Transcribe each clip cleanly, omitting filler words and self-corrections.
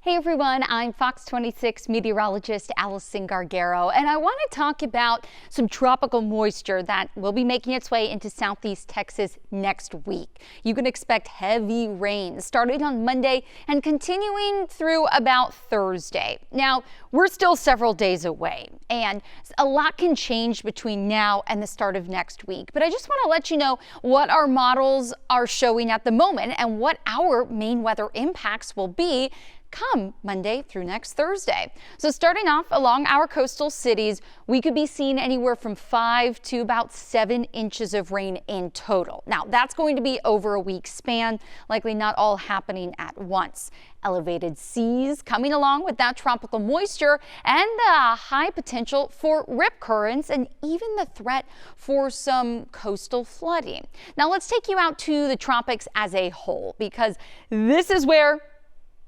Hey everyone, I'm Fox 26 meteorologist Allison Gargaro, and I want to talk about some tropical moisture that will be making its way into southeast Texas next week. You can expect heavy rain starting on Monday and continuing through about Thursday. Now, we're still several days away, and a lot can change between now and the start of next week. But I just want to let you know what our models are showing at the moment and what our main weather impacts will be come Monday through next Thursday. So starting off along our coastal cities, we could be seeing anywhere from 5 to about 7 inches of rain in total. Now that's going to be over a week span, likely not all happening at once. Elevated seas coming along with that tropical moisture and the high potential for rip currents and even the threat for some coastal flooding. Now let's take you out to the tropics as a whole, because this is where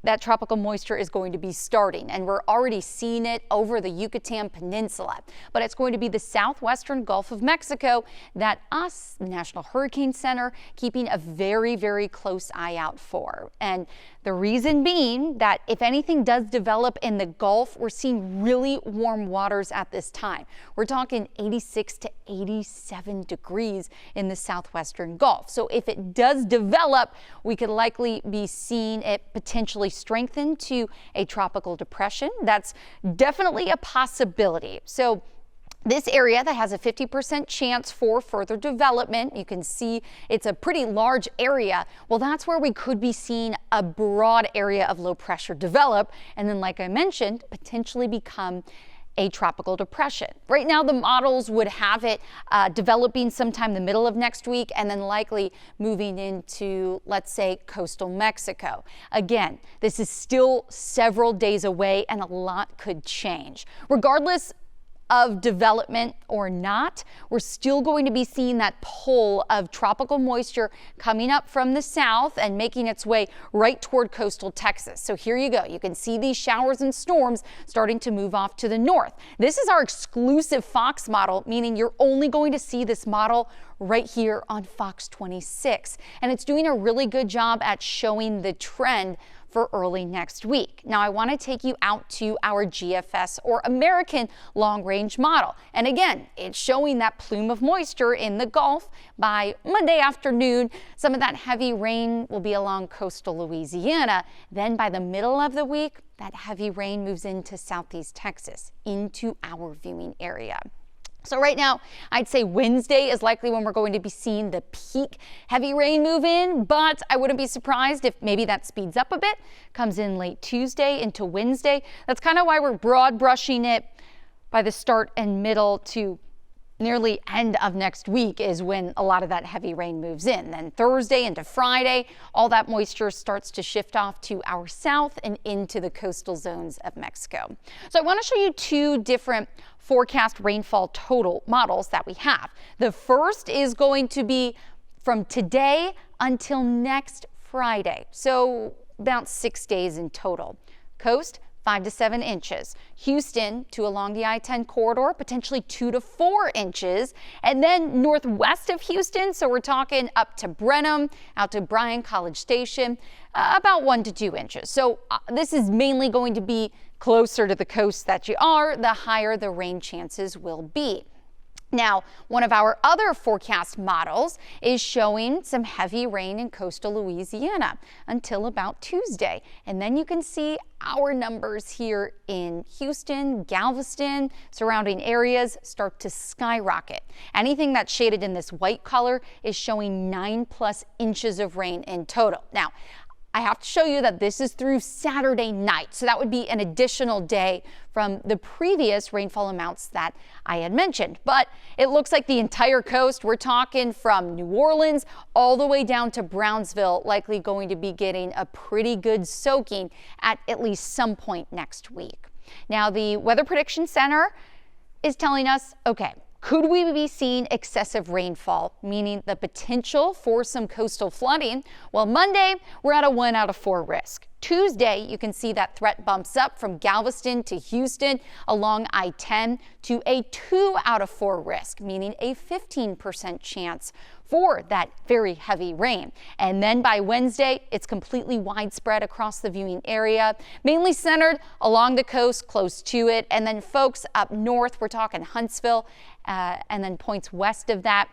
that tropical moisture is going to be starting, and we're already seeing it over the Yucatan Peninsula. But it's going to be the southwestern Gulf of Mexico that us, the National Hurricane Center, keeping a very, very close eye out for. And the reason being that if anything does develop in the Gulf, we're seeing really warm waters at this time. We're talking 86 to 87 degrees in the southwestern Gulf. So if it does develop, we could likely be seeing it potentially strengthen to a tropical depression. That's definitely a possibility. So this area that has a 50% chance for further development, you can see it's a pretty large area. Well, that's where we could be seeing a broad area of low pressure develop, and then, like I mentioned, potentially become a tropical depression. Right now, the models would have it developing sometime the middle of next week and then likely moving into, let's say, coastal Mexico. Again, this is still several days away and a lot could change. Regardless of development or not, we're still going to be seeing that pull of tropical moisture coming up from the south and making its way right toward coastal Texas. So here you go. You can see these showers and storms starting to move off to the north. This is our exclusive Fox model, meaning you're only going to see this model right here on Fox 26. And it's doing a really good job at showing the trend for early next week. Now I want to take you out to our GFS or American long range model. And again, it's showing that plume of moisture in the Gulf by Monday afternoon. Some of that heavy rain will be along coastal Louisiana. Then by the middle of the week, that heavy rain moves into southeast Texas, into our viewing area. So right now, I'd say Wednesday is likely when we're going to be seeing the peak heavy rain move in, but I wouldn't be surprised if maybe that speeds up a bit, comes in late Tuesday into Wednesday. That's kind of why we're broad brushing it by the start and middle to nearly end of next week is when a lot of that heavy rain moves in. Then Thursday into Friday, all that moisture starts to shift off to our south and into the coastal zones of Mexico. So I want to show you two different forecast rainfall total models that we have. The first is going to be from today until next Friday. So about 6 days in total. Coast, 5 to 7 inches. Houston to along the I-10 corridor, potentially 2 to 4 inches. And then northwest of Houston, so we're talking up to Brenham, out to Bryan College Station, about 1 to 2 inches. So this is mainly going to be closer to the coast that you are, the higher the rain chances will be. Now, one of our other forecast models is showing some heavy rain in coastal Louisiana until about Tuesday. And then you can see our numbers here in Houston, Galveston, surrounding areas start to skyrocket. Anything that's shaded in this white color is showing 9+ inches of rain in total. Now, I have to show you that this is through Saturday night, so that would be an additional day from the previous rainfall amounts that I had mentioned. But it looks like the entire coast, we're talking from New Orleans all the way down to Brownsville, likely going to be getting a pretty good soaking at least some point next week. Now, the Weather Prediction Center is telling us, okay, Could we be seeing excessive rainfall, meaning the potential for some coastal flooding? Well, Monday, we're at a 1 out of 4 risk. Tuesday, you can see that threat bumps up from Galveston to Houston along I-10 to a 2 out of 4 risk, meaning a 15% chance for that very heavy rain. And then by Wednesday, it's completely widespread across the viewing area, mainly centered along the coast close to it. And then folks up north, we're talking Huntsville, and then points west of that.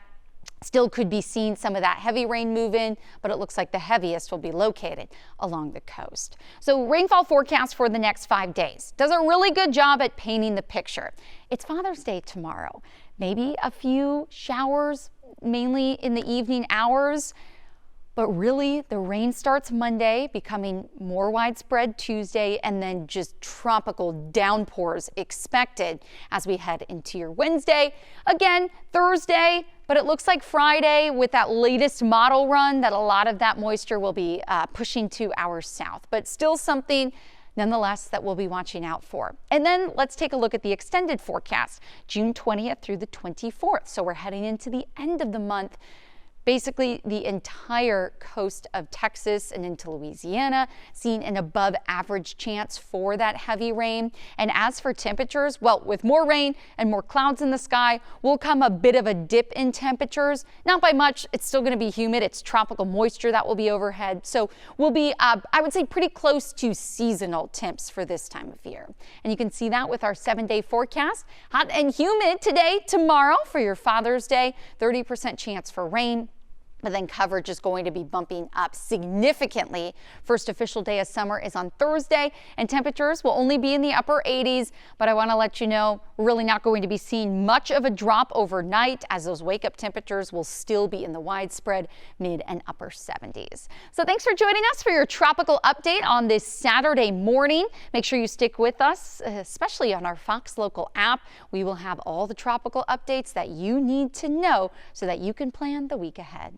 Still could be seeing some of that heavy rain move in, but it looks like the heaviest will be located along the coast. So rainfall forecast for the next 5 days does a really good job at painting the picture. It's Father's Day tomorrow. Maybe a few showers, mainly in the evening hours. But really, the rain starts Monday, becoming more widespread Tuesday, and then just tropical downpours expected as we head into your Wednesday. Again, Thursday, but it looks like Friday with that latest model run that a lot of that moisture will be pushing to our south, but still something nonetheless that we'll be watching out for. And then let's take a look at the extended forecast, June 20th through the 24th. So we're heading into the end of the month. Basically, the entire coast of Texas and into Louisiana, seeing an above average chance for that heavy rain. And as for temperatures, well, with more rain and more clouds in the sky will come a bit of a dip in temperatures. Not by much. It's still going to be humid. It's tropical moisture that will be overhead. So we'll be, I would say, pretty close to seasonal temps for this time of year. And you can see that with our 7-day forecast. Hot and humid today, tomorrow for your Father's Day, 30% chance for rain. But then coverage is going to be bumping up significantly. First official day of summer is on Thursday, and temperatures will only be in the upper 80s. But I want to let you know, we're really not going to be seeing much of a drop overnight, as those wake-up temperatures will still be in the widespread mid and upper 70s. So thanks for joining us for your tropical update on this Saturday morning. Make sure you stick with us, especially on our Fox Local app. We will have all the tropical updates that you need to know so that you can plan the week ahead.